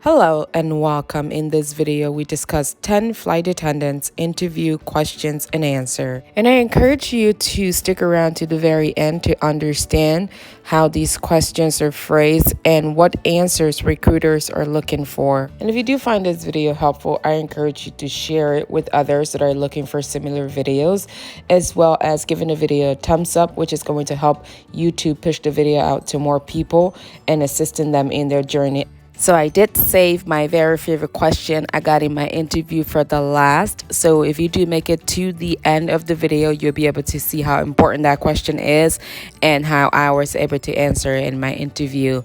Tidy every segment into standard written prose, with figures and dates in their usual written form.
Hello and welcome. In this video, we discuss 10 flight attendants interview questions and answer. And I encourage you to stick around to the very end to understand how these questions are phrased and what answers recruiters are looking for. And if you do find this video helpful, I encourage you to share it with others that are looking for similar videos, as well as giving the video a thumbs up, which is going to help YouTube push the video out to more people and assisting them in their journey. So I did save my very favorite question I got in my interview for the last. So if you do make it to the end of the video, you'll be able to see how important that question is and how I was able to answer in my interview.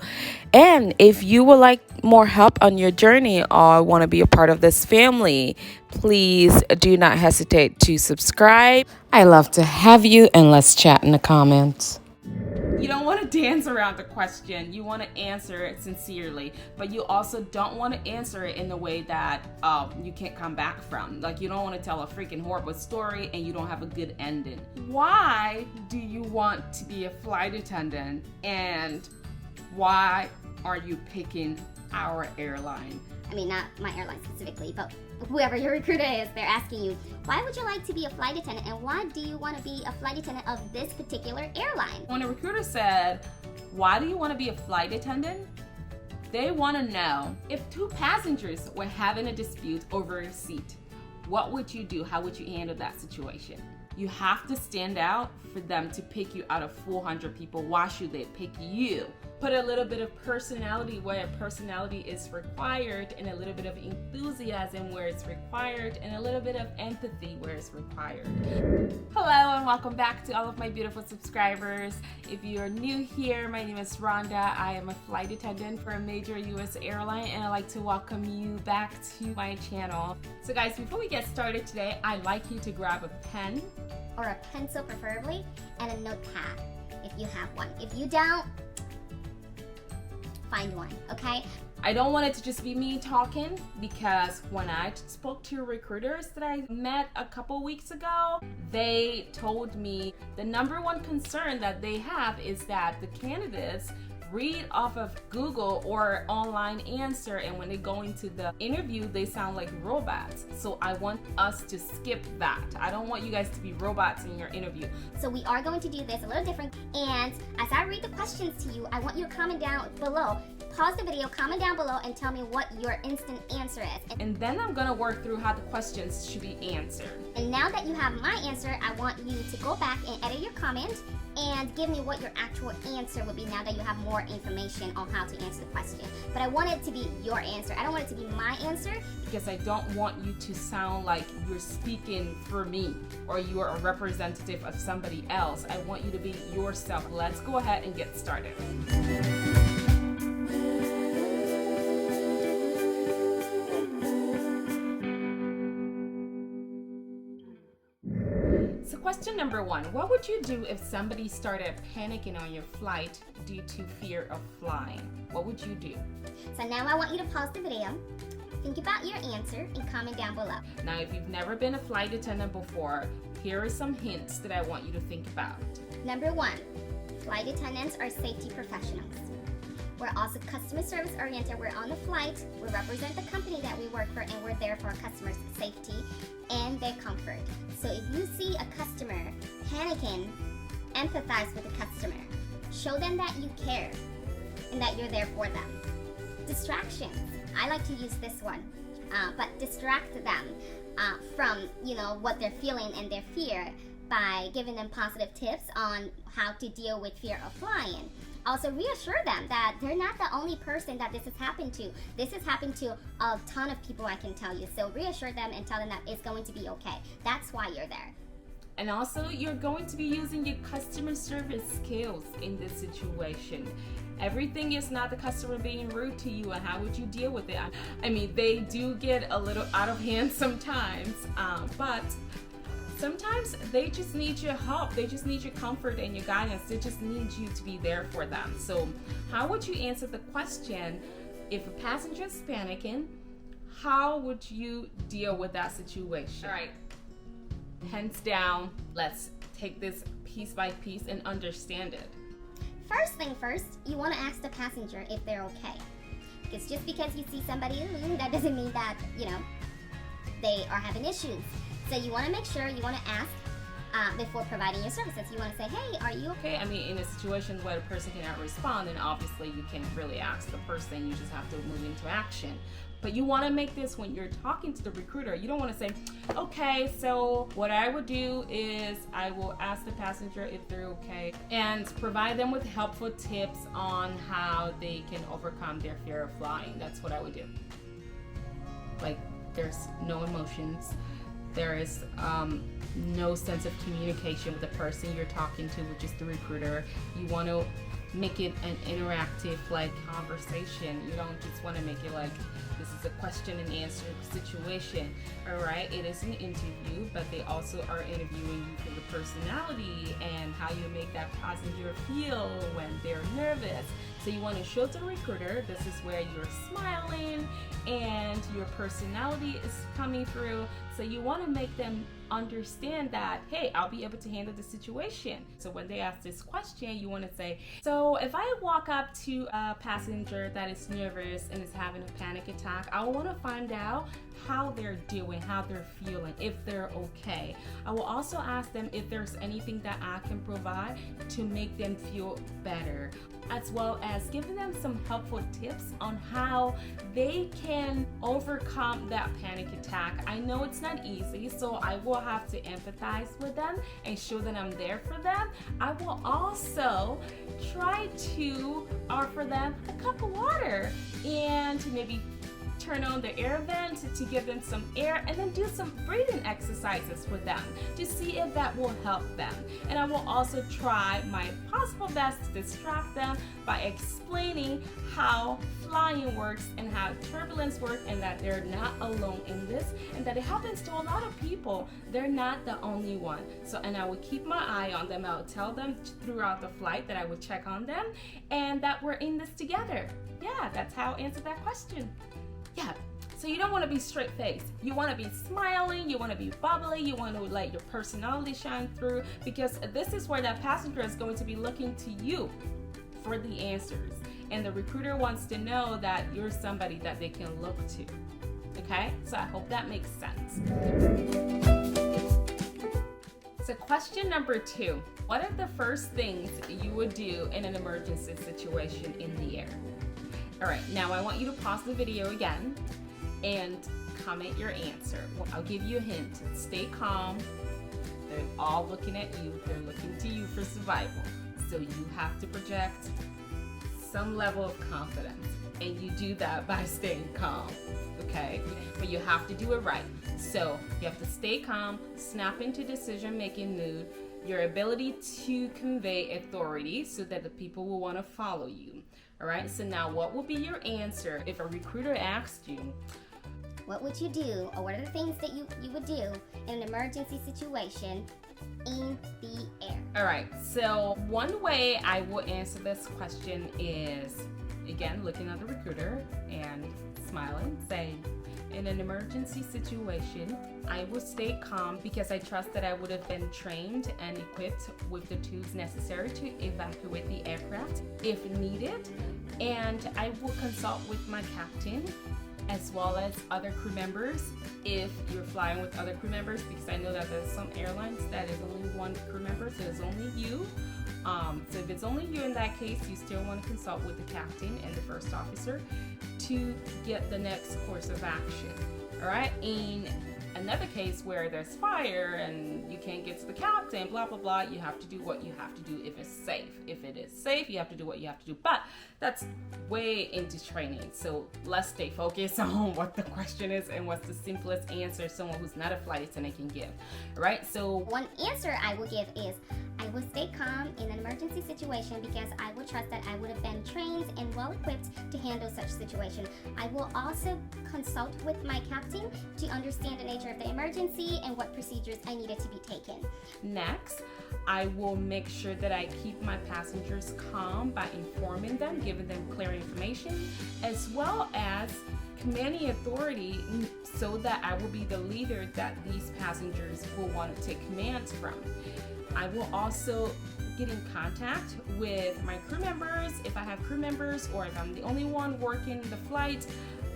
And if you would like more help on your journey or want to be a part of this family, please do not hesitate to subscribe. I love to have you, and let's chat in the comments. You don't want to dance around the question. You want to answer it sincerely, but you also don't want to answer it in the way that you can't come back from. Like, you don't want to tell a freaking horrible story and you don't have a good ending. Why do you want to be a flight attendant, and why are you picking our airline? I mean, not my airline specifically, but whoever your recruiter is, they're asking you, why would you like to be a flight attendant, and why do you want to be a flight attendant of this particular airline? When a recruiter said, why do you want to be a flight attendant? They want to know, if two passengers were having a dispute over a seat, what would you do? How would you handle that situation? You have to stand out for them to pick you out of 400 people. Why should they pick you? Put a little bit of personality where personality is required, and a little bit of enthusiasm where it's required, and a little bit of empathy where it's required. Hello and welcome back to all of my beautiful subscribers. If you are new here, my name is Rhonda. I am a flight attendant for a major US airline, and I'd like to welcome you back to my channel. So guys, before we get started today, I'd like you to grab a pen, or a pencil preferably, and a notepad if you have one. If you don't, find one, okay? I don't want it to just be me talking, because when I spoke to recruiters that I met a couple weeks ago, they told me the number one concern that they have is that the candidates read off of Google or online answer, and when they go into the interview, they sound like robots. So I want us to skip that. I don't want you guys to be robots in your interview. So we are going to do this a little different, and as I read the questions to you, I want you to comment down below. Pause the video, comment down below, and tell me what your instant answer is. And then I'm gonna work through how the questions should be answered. And now that you have my answer, I want you to go back and edit your comment and give me what your actual answer would be now that you have more information on how to answer the question. But I want it to be your answer. I don't want it to be my answer, because I don't want you to sound like you're speaking for me or you're a representative of somebody else. I want you to be yourself. Let's go ahead and get started. So question number one, what would you do if somebody started panicking on your flight due to fear of flying? What would you do? So now I want you to pause the video, think about your answer, and comment down below. Now, if you've never been a flight attendant before, here are some hints that I want you to think about. Number one, flight attendants are safety professionals. We're also customer service oriented. We're on the flight, we represent the company that we work for, and we're there for our customers' safety and their comfort. So if you see a customer panicking, empathize with the customer. Show them that you care and that you're there for them. Distractions. I like to use this one, but distract them from what they're feeling and their fear by giving them positive tips on how to deal with fear of flying. Also reassure them that they're not the only person that this has happened to. This has happened to a ton of people, I can tell you. So reassure them and tell them that it's going to be okay. That's why you're there. And also, you're going to be using your customer service skills in this situation. Everything is not the customer being rude to you, and how would you deal with it? I mean, they do get a little out of hand sometimes, but sometimes they just need your help. They just need your comfort and your guidance. They just need you to be there for them. So how would you answer the question, if a passenger is panicking, how would you deal with that situation? All right, hands down, let's take this piece by piece and understand it. First thing first, you want to ask the passenger if they're okay. Because just because you see somebody, that doesn't mean that, they are having issues. So you want to make sure, you want to ask before providing your services. You want to say, hey, are you okay? I mean, in a situation where the person cannot respond, then obviously you can't really ask the person. You just have to move into action. But you want to make this when you're talking to the recruiter. You don't want to say, okay, so what I would do is I will ask the passenger if they're okay and provide them with helpful tips on how they can overcome their fear of flying. That's what I would do. Like, there's no emotions. There is no sense of communication with the person you're talking to, which is the recruiter. You want to make it an interactive conversation. You don't just want to make it like this is a question and answer situation. All right, it is an interview, but they also are interviewing you for the personality and how you make that passenger feel when they're nervous. So you want to show to the recruiter this is where you're smiling and your personality is coming through. So you want to make them understand that, hey, I'll be able to handle the situation. So when they ask this question, you want to say, so if I walk up to a passenger that is nervous and is having a panic attack, I want to find out how they're doing, how they're feeling, if they're okay. I will also ask them if there's anything that I can provide to make them feel better, as well as giving them some helpful tips on how they can overcome that panic attack. I know it's not easy, so I will have to empathize with them and show that I'm there for them. I will also try to offer them a cup of water and to maybe turn on the air vent to give them some air, and then do some breathing exercises with them to see if that will help them. And I will also try my possible best to distract them by explaining how flying works and how turbulence works, and that they're not alone in this, and that it happens to a lot of people. They're not the only one. So, and I would keep my eye on them. I would tell them throughout the flight that I would check on them and that we're in this together. Yeah, that's how I answer that question. Yeah, so you don't want to be straight-faced. You want to be smiling, you want to be bubbly, you want to let your personality shine through, because this is where that passenger is going to be looking to you for the answers. And the recruiter wants to know that you're somebody that they can look to. Okay, so I hope that makes sense. So question number 2, what are the first things you would do in an emergency situation in the air? All right, now I want you to pause the video again and comment your answer. I'll give you a hint. Stay calm. They're all looking at you. They're looking to you for survival. So you have to project some level of confidence. And you do that by staying calm, okay? But you have to do it right. So you have to stay calm, snap into decision-making mood, your ability to convey authority so that the people will want to follow you. All right, so now what will be your answer if a recruiter asked you, what would you do, or what are the things that you would do in an emergency situation in the air? All right, so one way I will answer this question is, again, looking at the recruiter and smiling, saying, in an emergency situation, I will stay calm because I trust that I would have been trained and equipped with the tools necessary to evacuate the aircraft if needed. And I will consult with my captain as well as other crew members if you're flying with other crew members, because I know that there's some airlines that is only one crew member, so it's only you. So if it's only you in that case, you still want to consult with the captain and the first officer to get the next course of action. All right, in another case where there's fire and you can't get to the captain, blah, blah, blah, you have to do what you have to do if it's safe. If it is safe, you have to do what you have to do. But that's way into training. So let's stay focused on what the question is and what's the simplest answer someone who's not a flight attendant can give. All right, so one answer I will give is, I will stay calm in an emergency situation because I will trust that I would have been trained and well equipped to handle such situation. I will also consult with my captain to understand the nature of the emergency and what procedures I needed to be taken. Next, I will make sure that I keep my passengers calm by informing them, giving them clear information, as well as commanding authority so that I will be the leader that these passengers will want to take commands from. I will also get in contact with my crew members. If I have crew members or if I'm the only one working the flight,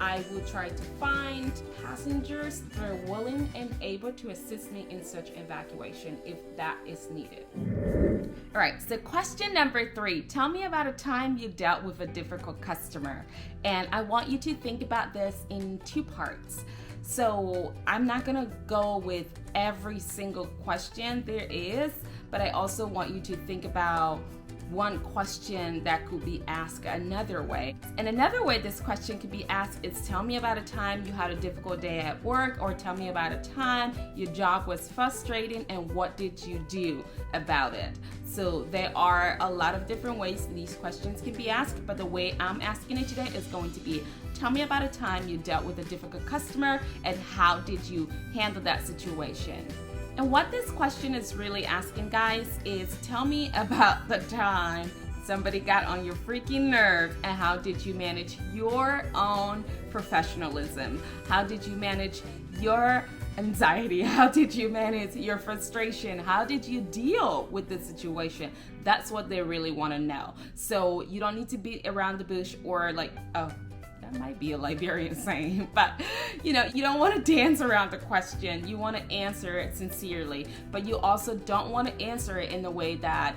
I will try to find passengers that are willing and able to assist me in such evacuation if that is needed. All right, so question number 3, tell me about a time you dealt with a difficult customer. And I want you to think about this in 2 parts. So I'm not gonna go with every single question there is, but I also want you to think about one question that could be asked another way. And another way this question could be asked is, tell me about a time you had a difficult day at work, or tell me about a time your job was frustrating and what did you do about it. So there are a lot of different ways these questions can be asked, but the way I'm asking it today is going to be, tell me about a time you dealt with a difficult customer and how did you handle that situation. And what this question is really asking, guys, is tell me about the time somebody got on your freaking nerve and how did you manage your own professionalism? How did you manage your anxiety? How did you manage your frustration? How did you deal with the situation? That's what they really want to know. So you don't need to beat around the bush or like, oh, that might be a Liberian saying, but you don't want to dance around the question. You want to answer it sincerely, but you also don't want to answer it in the way that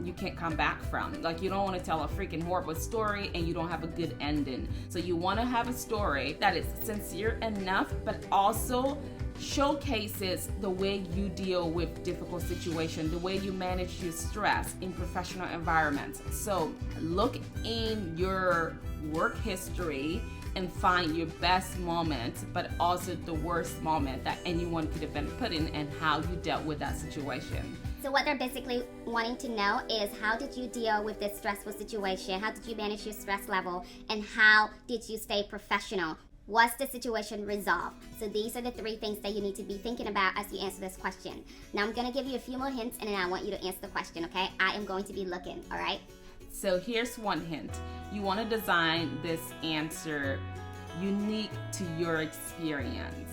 you can't come back from. Like, you don't want to tell a freaking horrible story and you don't have a good ending. So you want to have a story that is sincere enough, but also showcases the way you deal with difficult situations, the way you manage your stress in professional environments. So look in your work history and find your best moment, but also the worst moment that anyone could have been put in and how you dealt with that situation. So what they're basically wanting to know is, how did you deal with this stressful situation? How did you manage your stress level? And how did you stay professional? Was the situation resolved? So these are the 3 things that you need to be thinking about as you answer this question. Now I'm going to give you a few more hints and then I want you to answer the question, okay? I am going to be looking, all right? So here's one hint. You want to design this answer unique to your experience.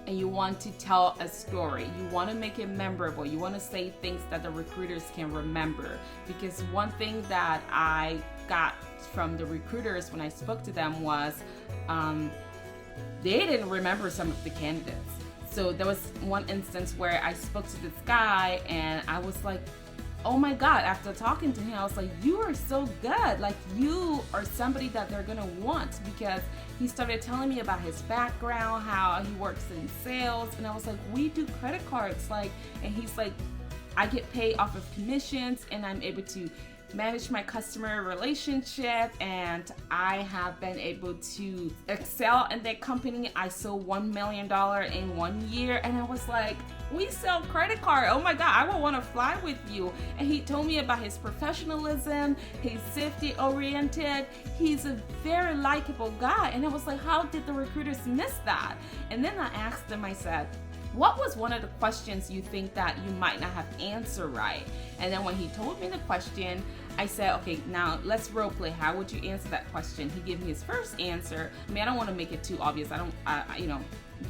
And you want to tell a story. You want to make it memorable. You want to say things that the recruiters can remember. Because one thing that I got from the recruiters when I spoke to them was they didn't remember some of the candidates. So there was one instance where I spoke to this guy and I was like, oh my God, after talking to him, I was like, you are so good. Like, you are somebody that they're gonna want, because he started telling me about his background, how he works in sales. And I was like, we do credit cards. Like, and he's like, I get paid off of commissions and I'm able to manage my customer relationship, and I have been able to excel in that company. I sold $1 million in 1 year, and I was like, we sell credit card. Oh my God, I would want to fly with you. And he told me about his professionalism, he's safety oriented, he's a very likable guy. And I was like, how did the recruiters miss that? And then I asked him, I said, what was one of the questions you think that you might not have answered right? And then when he told me the question, I said, okay, now let's role play. How would you answer that question? He gave me his first answer. I mean, I don't want to make it too obvious.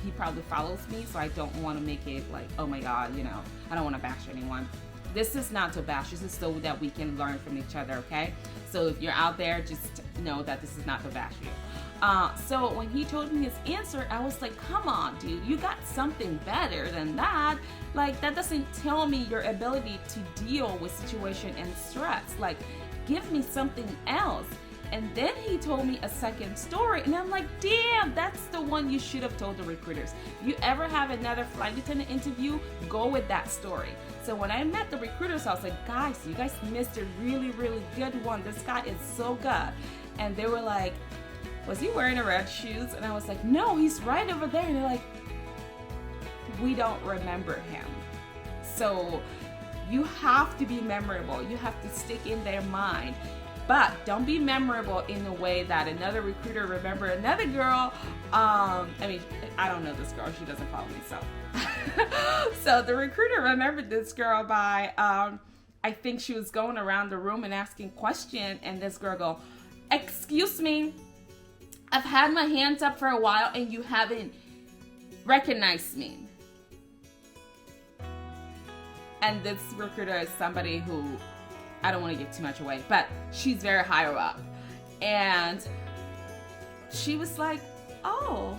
He probably follows me, so I don't want to make it like, oh my God, I don't want to bash anyone. This is not to bash. This is so that we can learn from each other, okay? So if you're out there, just know that this is not to bash you. So when he told me his answer, I was like, come on, dude, you got something better than that. Like, that doesn't tell me your ability to deal with situation and stress. Like, give me something else. And then he told me a second story, and I'm like, damn, that's the one you should have told the recruiters. If you ever have another flight attendant interview, go with that story. So when I met the recruiters, I was like, guys, you guys missed a really, really good one. This guy is so good. And they were like, was he wearing a red shoes? And I was like, no, he's right over there. And they're like, we don't remember him. So you have to be memorable. You have to stick in their mind. But don't be memorable in the way that another recruiter remembered another girl. I don't know this girl. She doesn't follow me, so. So the recruiter remembered this girl by, I think she was going around the room and asking questions. And this girl go, excuse me, I've had my hands up for a while and you haven't recognized me. And this recruiter is somebody who I don't want to give too much away, but she's very higher up. And she was like, oh,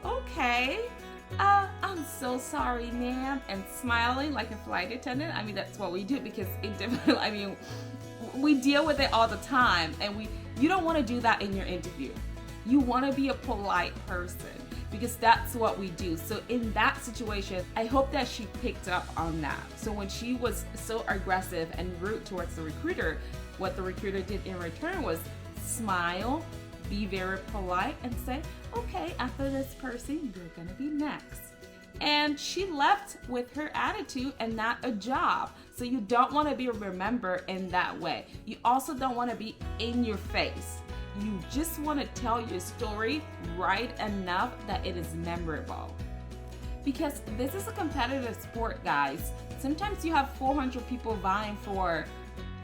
okay. I'm so sorry, ma'am. And smiling like a flight attendant. I mean, that's what we do because we deal with it all the time. And you don't want to do that in your interview. You want to be a polite person because that's what we do. So in that situation, I hope that she picked up on that. So when she was so aggressive and rude towards the recruiter, what the recruiter did in return was smile, be very polite, and say, okay, after this person, you're gonna be next. And she left with her attitude and not a job. So you don't want to be remembered in that way. You also don't want to be in your face. You just want to tell your story right enough that it is memorable. Because this is a competitive sport, guys. Sometimes you have 400 people vying for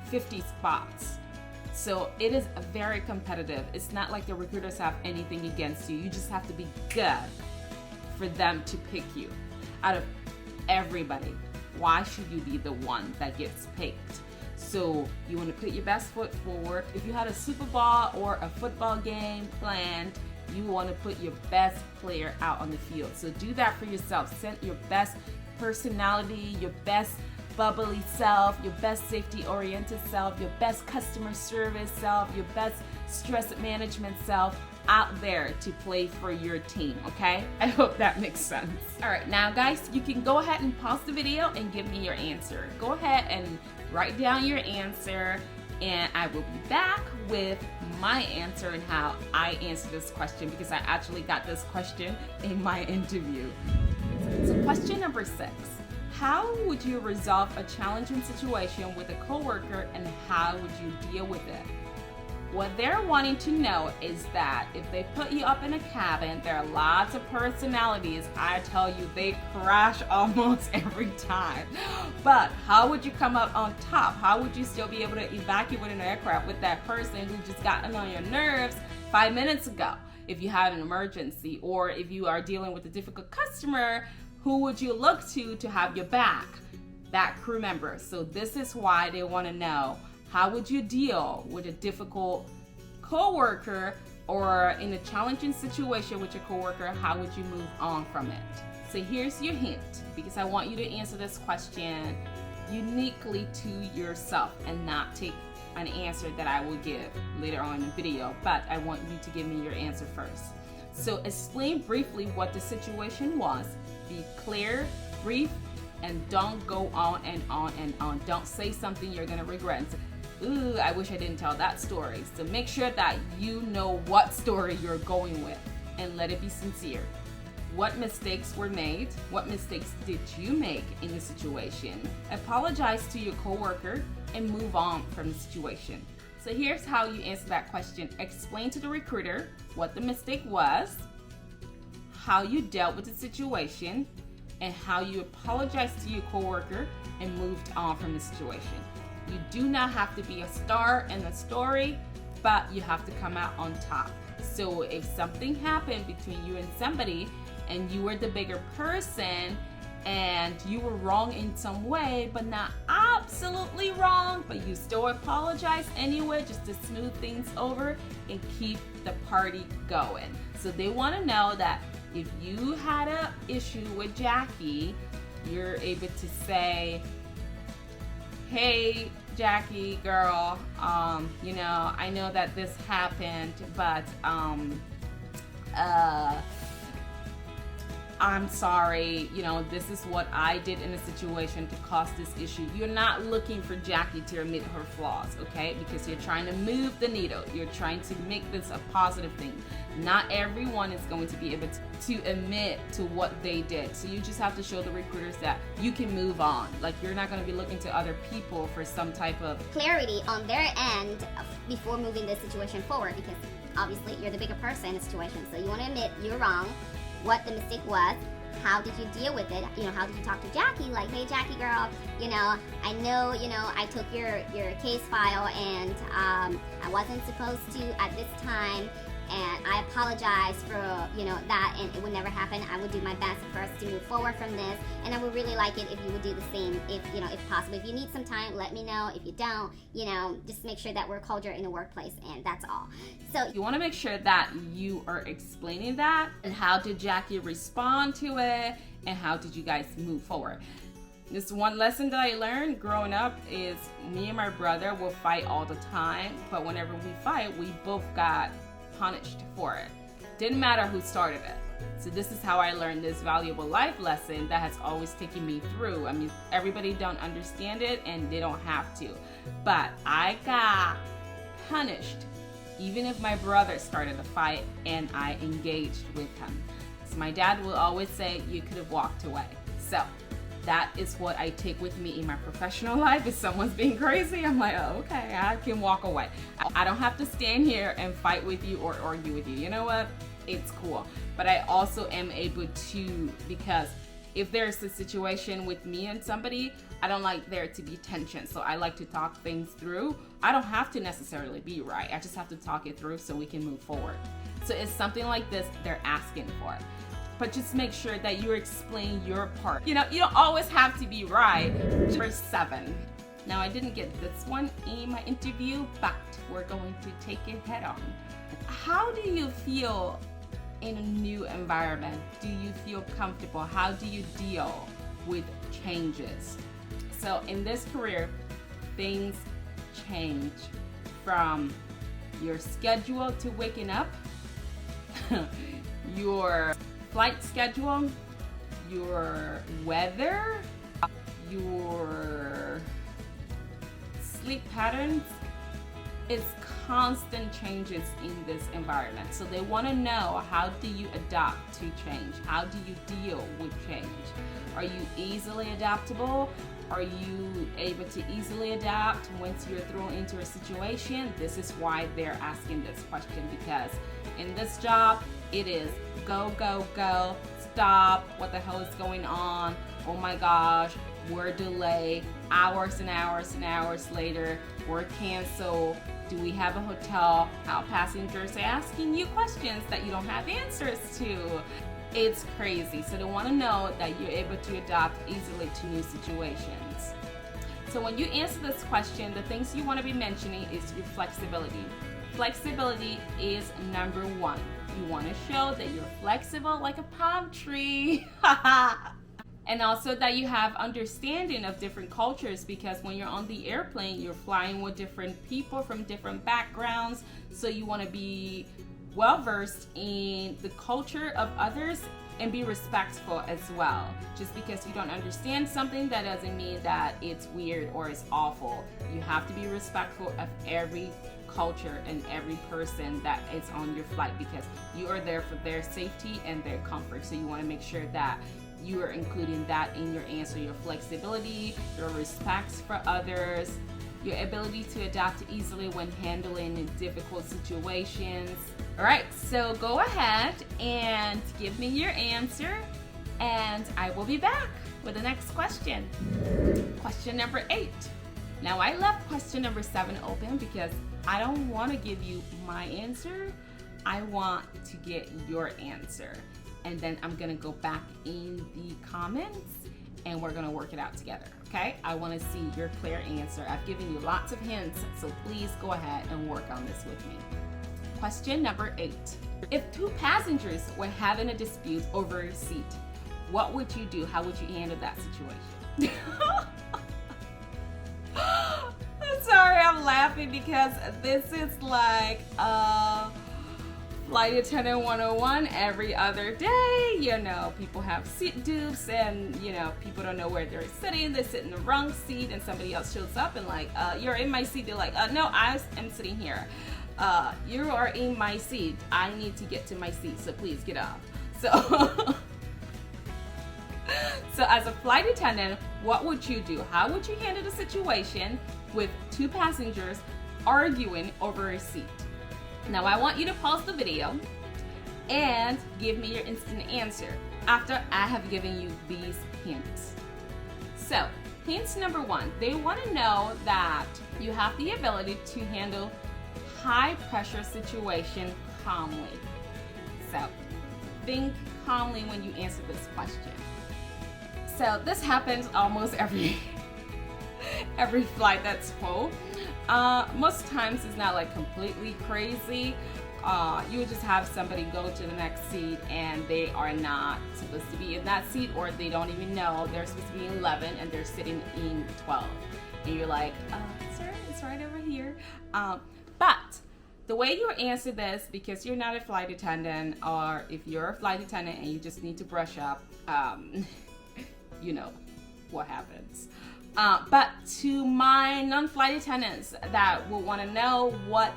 50 spots. So it is very competitive. It's not like the recruiters have anything against you. You just have to be good for them to pick you. Out of everybody, why should you be the one that gets picked? So you want to put your best foot forward. If you had a Super Bowl or a football game planned, you want to put your best player out on the field. So do that for yourself. Send your best personality, your best bubbly self, your best safety-oriented self, your best customer service self, your best stress management self out there to play for your team, okay? I hope that makes sense. All right, now guys, you can go ahead and pause the video and give me your answer. Go ahead and write down your answer, and I will be back with my answer and how I answer this question because I actually got this question in my interview. So question number 6. How would you resolve a challenging situation with a coworker and how would you deal with it? What they're wanting to know is that if they put you up in a cabin, there are lots of personalities. I tell you, they crash almost every time. But how would you come up on top? How would you still be able to evacuate an aircraft with that person who just got on your nerves 5 minutes ago? If you had an emergency, or if you are dealing with a difficult customer, who would you look to have your back? That crew member. So this is why they want to know, how would you deal with a difficult coworker, or in a challenging situation with your coworker, how would you move on from it? So here's your hint, because I want you to answer this question uniquely to yourself and not take an answer that I will give later on in the video, but I want you to give me your answer first. So explain briefly what the situation was. Be clear, brief, and don't go on and on and on. Don't say something you're gonna regret. Ooh, I wish I didn't tell that story. So make sure that you know what story you're going with and let it be sincere. What mistakes were made? What mistakes did you make in the situation? Apologize to your coworker and move on from the situation. So here's how you answer that question. Explain to the recruiter what the mistake was, how you dealt with the situation, and how you apologized to your coworker and moved on from the situation. You do not have to be a star in the story, but you have to come out on top. So if something happened between you and somebody and you were the bigger person and you were wrong in some way, but not absolutely wrong, but you still apologize anyway just to smooth things over and keep the party going. So they want to know that if you had an issue with Jackie, you're able to say, hey, Jackie, girl, I know that this happened, but I'm sorry, this is what I did in a situation to cause this issue. You're not looking for Jackie to admit her flaws, okay? Because you're trying to move the needle. You're trying to make this a positive thing. Not everyone is going to be able to admit to what they did. So you just have to show the recruiters that you can move on. Like, you're not going to be looking to other people for some type of clarity on their end before moving this situation forward, because obviously you're the bigger person in the situation. So you want to admit you're wrong, what the mistake was, how did you deal with it, how did you talk to Jackie, like, hey Jackie girl, I know, I took your case file and I wasn't supposed to at this time, and I apologize for, you know, that, and it would never happen. I would do my best for us to move forward from this, and I would really like it if you would do the same, if, you know, if possible. If you need some time, let me know. If you don't, you know, just make sure that we're cordial in the workplace, and that's all. So you want to make sure that you are explaining that, and how did Jackie respond to it, and how did you guys move forward. This one lesson that I learned growing up is me and my brother will fight all the time, but whenever we fight, we both got punished for it. Didn't matter who started it. So this is how I learned this valuable life lesson that has always taken me through. I mean, everybody don't understand it, and they don't have to. But I got punished even if my brother started a fight and I engaged with him. So my dad will always say, you could have walked away. So that is what I take with me in my professional life. If someone's being crazy, I'm like, oh, okay, I can walk away. I don't have to stand here and fight with you or argue with you. You know what? It's cool. But I also am able to, because if there's a situation with me and somebody, I don't like there to be tension. So I like to talk things through. I don't have to necessarily be right. I just have to talk it through so we can move forward. So it's something like this they're asking for. But just make sure that you explain your part. You know, you don't always have to be right. Verse 7. Now, I didn't get this one in my interview, but we're going to take it head on. How do you feel in a new environment? Do you feel comfortable? How do you deal with changes? So in this career, things change from your schedule to waking up, your flight schedule, your weather, your sleep patterns. It's constant changes in this environment. So they want to know, how do you adapt to change? How do you deal with change? Are you easily adaptable? Are you able to easily adapt once you're thrown into a situation? This is why they're asking this question, because in this job, it is go, go, go, stop, what the hell is going on? Oh my gosh, we're delayed, hours and hours and hours later, we're canceled. Do we have a hotel? How passengers are asking you questions that you don't have answers to. It's crazy. So they want to know that you're able to adapt easily to new situations. So when you answer this question, the things you want to be mentioning is your flexibility. Flexibility is number one. You want to show that you're flexible like a palm tree. And also that you have understanding of different cultures, because when you're on the airplane, you're flying with different people from different backgrounds. So you want to be well versed in the culture of others and be respectful as well. Just because you don't understand something, that doesn't mean that it's weird or it's awful. You have to be respectful of every culture and every person that is on your flight, because you are there for their safety and their comfort. So you want to make sure that you are including that in your answer. Your flexibility, your respect for others, your ability to adapt easily when handling difficult situations. All right, so go ahead and give me your answer, and I will be back with the next question. Question number 8. Now, I left question number 7 open because I don't want to give you my answer. I want to get your answer. And then I'm gonna go back in the comments and we're gonna work it out together, okay? I wanna see your clear answer. I've given you lots of hints, so please go ahead and work on this with me. Question number 8. If 2 passengers were having a dispute over a seat, what would you do? How would you handle that situation? I'm sorry, I'm laughing because this is like Flight Attendant 101 every other day. You know, people have seat dupes and, you know, people don't know where they're sitting. They sit in the wrong seat and somebody else shows up and like, you're in my seat. They're like, no, I am sitting here. You are in my seat. I need to get to my seat, so please get up. So, so as a flight attendant, what would you do? How would you handle the situation with 2 passengers arguing over a seat? Now I want you to pause the video and give me your instant answer after I have given you these hints. So, hints number 1, they want to know that you have the ability to handle high pressure situation calmly. So think calmly when you answer this question. So this happens almost every flight that's full. Most times it's not like completely crazy. You would just have somebody go to the next seat and they are not supposed to be in that seat, or they don't even know they're supposed to be in 11 and they're sitting in 12. And you're like, sir, it's right over here. But the way you answer this, because you're not a flight attendant, or if you're a flight attendant and you just need to brush up, you know what happens. But to my non-flight attendants that will want to know what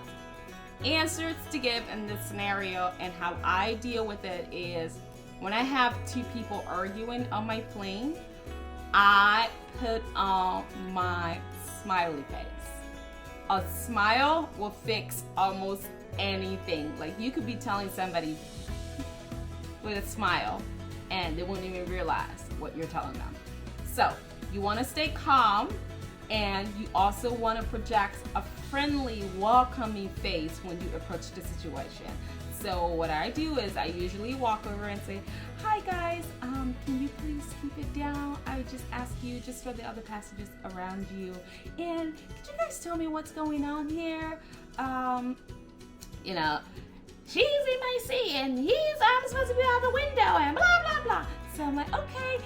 answers to give in this scenario and how I deal with it, is when I have two people arguing on my plane, I put on my smiley face. A smile will fix almost anything. Like, you could be telling somebody with a smile and they won't even realize what you're telling them. So you want to stay calm, and you also want to project a friendly, welcoming face when you approach the situation. So what I do is I usually walk over and say, hi guys, can you please keep it down? I just ask you, just for the other passengers around you, and could you guys tell me what's going on here? You know, she's in my seat and I'm supposed to be out the window and blah blah blah. So I'm like, okay,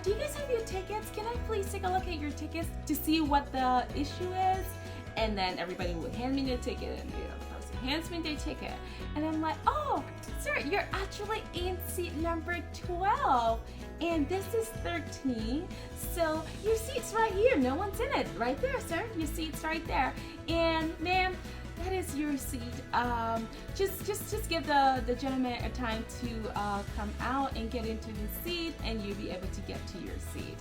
do you guys have your tickets? Can I please take a look at your tickets to see what the issue is? And then everybody would hand me the ticket, and the other person hands me their ticket. And I'm like, oh, sir, you're actually in seat number 12, and this is 13. So your seat's right here. No one's in it. Right there, sir. Your seat's right there. And ma'am, that is your seat. Just give the gentleman a time to come out and get into his seat, and you'll be able to get to your seat.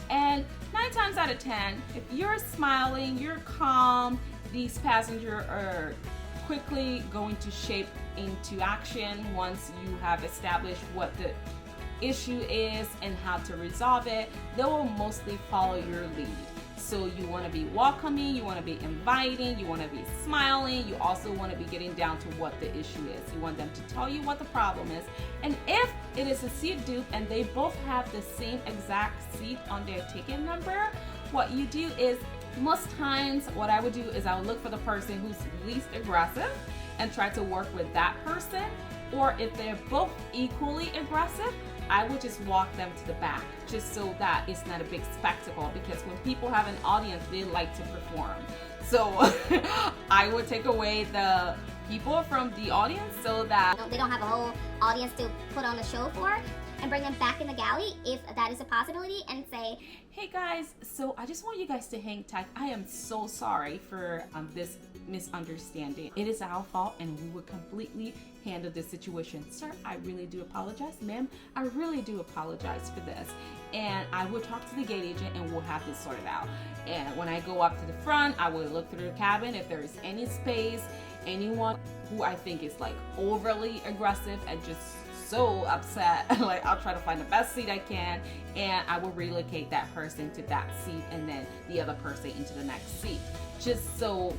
And 9 times out of 10, if you're smiling, you're calm, these passengers are quickly going to shape into action once you have established what the issue is and how to resolve it. They will mostly follow your lead. So you want to be welcoming, you want to be inviting, you want to be smiling, you also want to be getting down to what the issue is. You want them to tell you what the problem is. And if it is a seat dupe and they both have the same exact seat on their ticket number, what you do is, most times what I would do is I would look for the person who's least aggressive and try to work with that person. Or if they're both equally aggressive, I would just walk them to the back, just so that it's not a big spectacle, because when people have an audience, they like to perform. So I would take away the people from the audience so that they don't have a whole audience to put on the show for, and bring them back in the galley if that is a possibility, and say, hey guys, so I just want you guys to hang tight. I am so sorry for this misunderstanding. It is our fault, and we would completely handle this situation. Sir, I really do apologize. Ma'am, I really do apologize for this. And I will talk to the gate agent and we'll have this sorted out. And when I go up to the front, I will look through the cabin. If there is any space, anyone who I think is like overly aggressive and just so upset, like, I'll try to find the best seat I can, and I will relocate that person to that seat and then the other person into the next seat, just so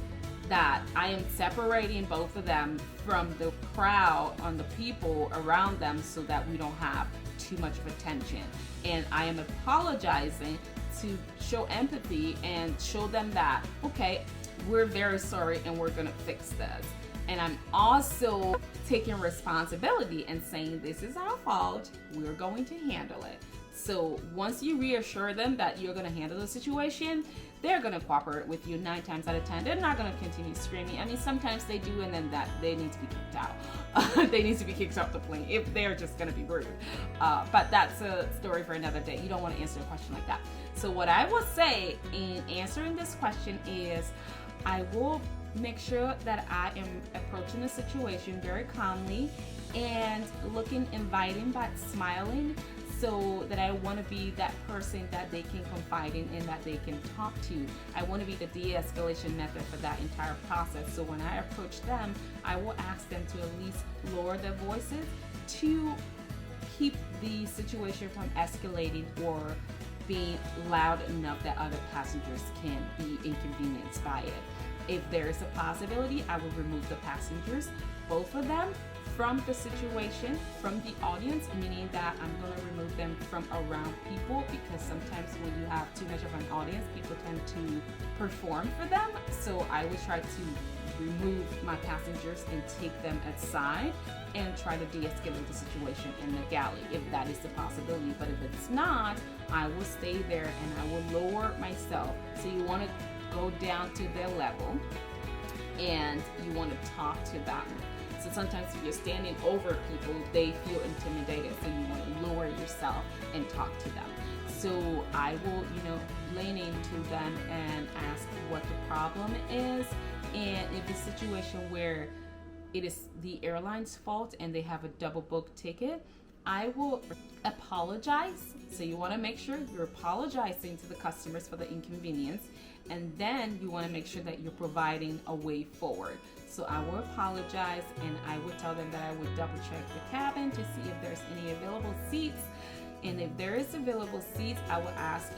that I am separating both of them from the crowd on the people around them, so that we don't have too much of a tension. And I am apologizing to show empathy and show them that, okay, we're very sorry and we're gonna fix this. And I'm also taking responsibility and saying, this is our fault, we're going to handle it. So once you reassure them that you're going to handle the situation, they're going to cooperate with you 9 times out of 10. They're not going to continue screaming. I mean, sometimes they do, and then that they need to be kicked out. They need to be kicked off the plane if they're just going to be rude. But that's a story for another day. You don't want to answer a question like that. So what I will say in answering this question is, I will make sure that I am approaching the situation very calmly and looking inviting but smiling, so that I want to be that person that they can confide in and that they can talk to. I want to be the de-escalation method for that entire process. So when I approach them, I will ask them to at least lower their voices to keep the situation from escalating or being loud enough that other passengers can be inconvenienced by it. If there is a possibility, I will remove the passengers, both of them, from the situation, from the audience, meaning that I'm going to remove them from around people, because sometimes when you have too much of an audience, people tend to perform for them. So I will try to remove my passengers and take them aside and try to de-escalate the situation in the galley if that is the possibility. But if it's not, I will stay there and I will lower myself. So you want to go down to their level and you want to talk to them. So sometimes if you're standing over people, they feel intimidated, so you want to lower yourself and talk to them. So I will, lean into them and ask what the problem is. And if the situation where it is the airline's fault and they have a double book ticket, I will apologize. So you want to make sure you're apologizing to the customers for the inconvenience, and then you want to make sure that you're providing a way forward. So I will apologize and I would tell them that I would double check the cabin to see if there's any available seats. And if there is available seats, I will ask,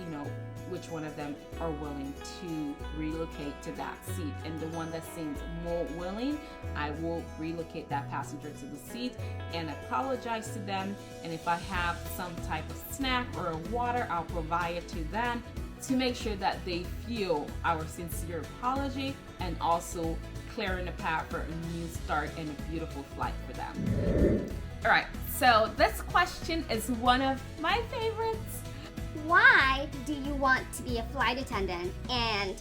which one of them are willing to relocate to that seat. And the one that seems more willing, I will relocate that passenger to the seat and apologize to them. And if I have some type of snack or a water, I'll provide it to them to make sure that they feel our sincere apology, and also clearing the path for a new start and a beautiful flight for them. All right, so this question is one of my favorites. Why do you want to be a flight attendant, and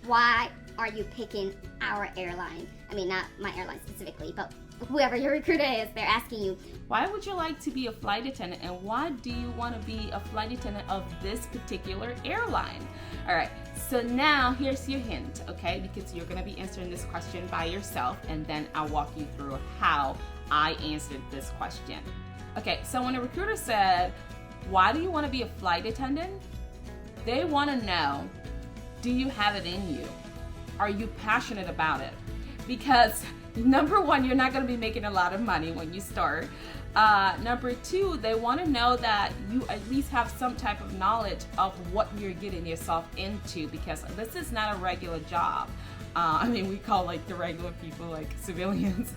why are you picking our airline? I mean, not my airline specifically, but whoever your recruiter is, they're asking you. Why would you like to be a flight attendant, and why do you want to be a flight attendant of this particular airline? All right, so now here's your hint, okay? Because you're going to be answering this question by yourself, and then I'll walk you through how I answered this question. Okay, so when a recruiter said, why do you want to be a flight attendant? They want to know, do you have it in you? Are you passionate about it? Because number one, you're not going to be making a lot of money when you start. Number two, they want to know that you at least have some type of knowledge of what you're getting yourself into, because this is not a regular job. We call like the regular people like civilians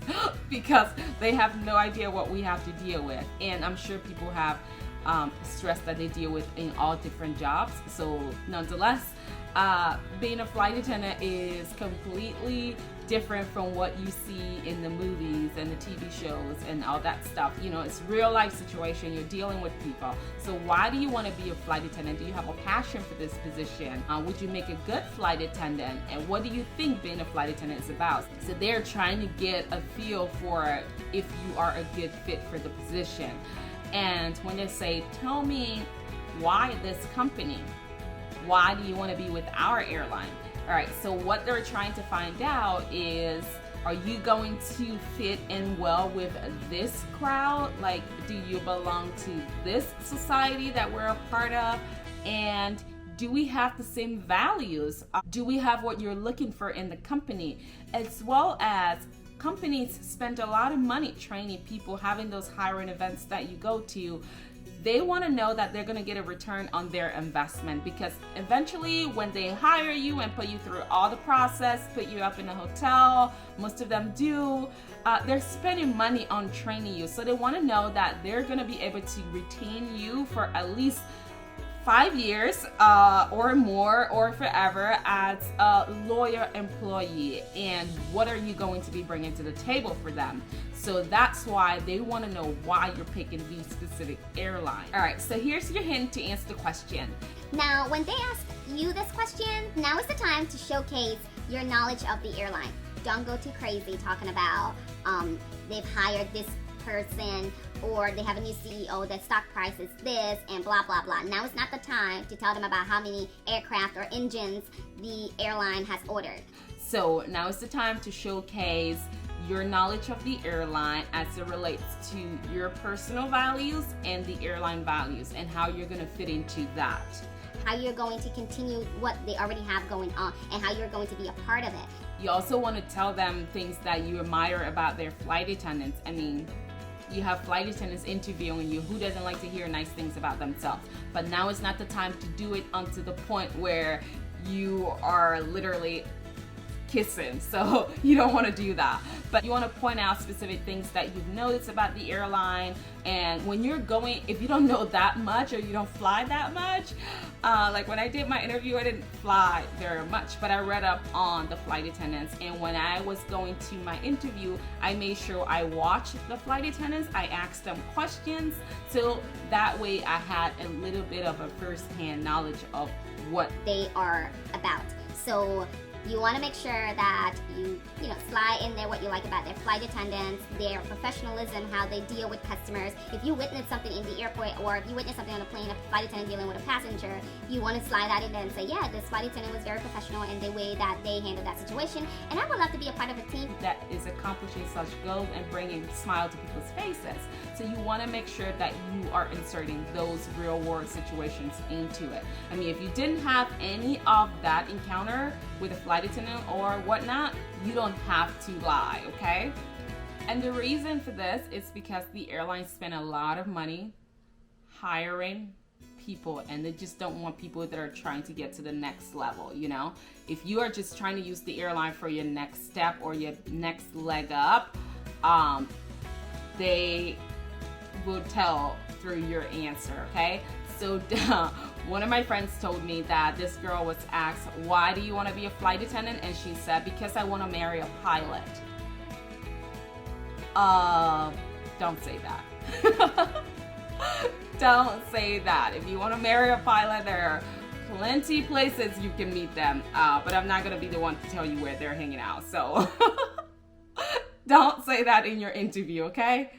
because they have no idea what we have to deal with. And I'm sure people have stress that they deal with in all different jobs. So nonetheless, being a flight attendant is completely different from what you see in the movies and the TV shows and all that stuff. It's real life situation. You're dealing with people. So why do you want to be a flight attendant? Do you have a passion for this position? Would you make a good flight attendant? And what do you think being a flight attendant is about? So they're trying to get a feel for if you are a good fit for the position. And when they say, tell me why this company? Why do you want to be with our airline? All right, so what they're trying to find out is, are you going to fit in well with this crowd? Like, do you belong to this society that we're a part of? And do we have the same values? Do we have what you're looking for in the company? As well as companies spend a lot of money training people, having those hiring events that you go to. They want to know that they're going to get a return on their investment, because eventually when they hire you and put you through all the process, put you up in a hotel, most of them do, they're spending money on training you. So they want to know that they're going to be able to retain you for at least 5 years or more, or forever, as a loyal employee. And what are you going to be bringing to the table for them? So that's why they want to know why you're picking the specific airline. All right, so here's your hint to answer the question. Now, when they ask you this question, now is the time to showcase your knowledge of the airline. Don't go too crazy talking about they've hired this person, or they have a new CEO, the stock price is this, and blah, blah, blah. Now is not the time to tell them about how many aircraft or engines the airline has ordered. So now is the time to showcase your knowledge of the airline as it relates to your personal values and the airline values, and how you're going to fit into that. How you're going to continue what they already have going on, and how you're going to be a part of it. You also want to tell them things that you admire about their flight attendants. You have flight attendants interviewing you. Who doesn't like to hear nice things about themselves? But now is not the time to do it unto the point where you are literally kissing, so you don't want to do that. But you want to point out specific things that you've noticed about the airline. And when you're going, if you don't know that much or you don't fly that much, like when I did my interview, I didn't fly very much, but I read up on the flight attendants. And when I was going to my interview, I made sure I watched the flight attendants. I asked them questions, so that way I had a little bit of a first-hand knowledge of what they are about. So you want to make sure that you slide in there what you like about their flight attendants, their professionalism, how they deal with customers. If you witness something in the airport, or if you witness something on a plane, a flight attendant dealing with a passenger, you want to slide that in there and say, yeah, this flight attendant was very professional in the way that they handled that situation, and I would love to be a part of a team that is accomplishing such goals and bringing a smile to people's faces. So you want to make sure that you are inserting those real world situations into it. I mean, if you didn't have any of that encounter with a flight attendant or whatnot, you don't have to lie, okay? And the reason for this is because the airlines spend a lot of money hiring people, and they just don't want people that are trying to get to the next level, you know? If you are just trying to use the airline for your next step or your next leg up, they will tell through your answer, okay? So one of my friends told me that this girl was asked, why do you want to be a flight attendant? And she said, because I want to marry a pilot. Don't say that. Don't say that. If you want to marry a pilot, there are plenty places you can meet them, but I'm not going to be the one to tell you where they're hanging out. So don't say that in your interview, okay?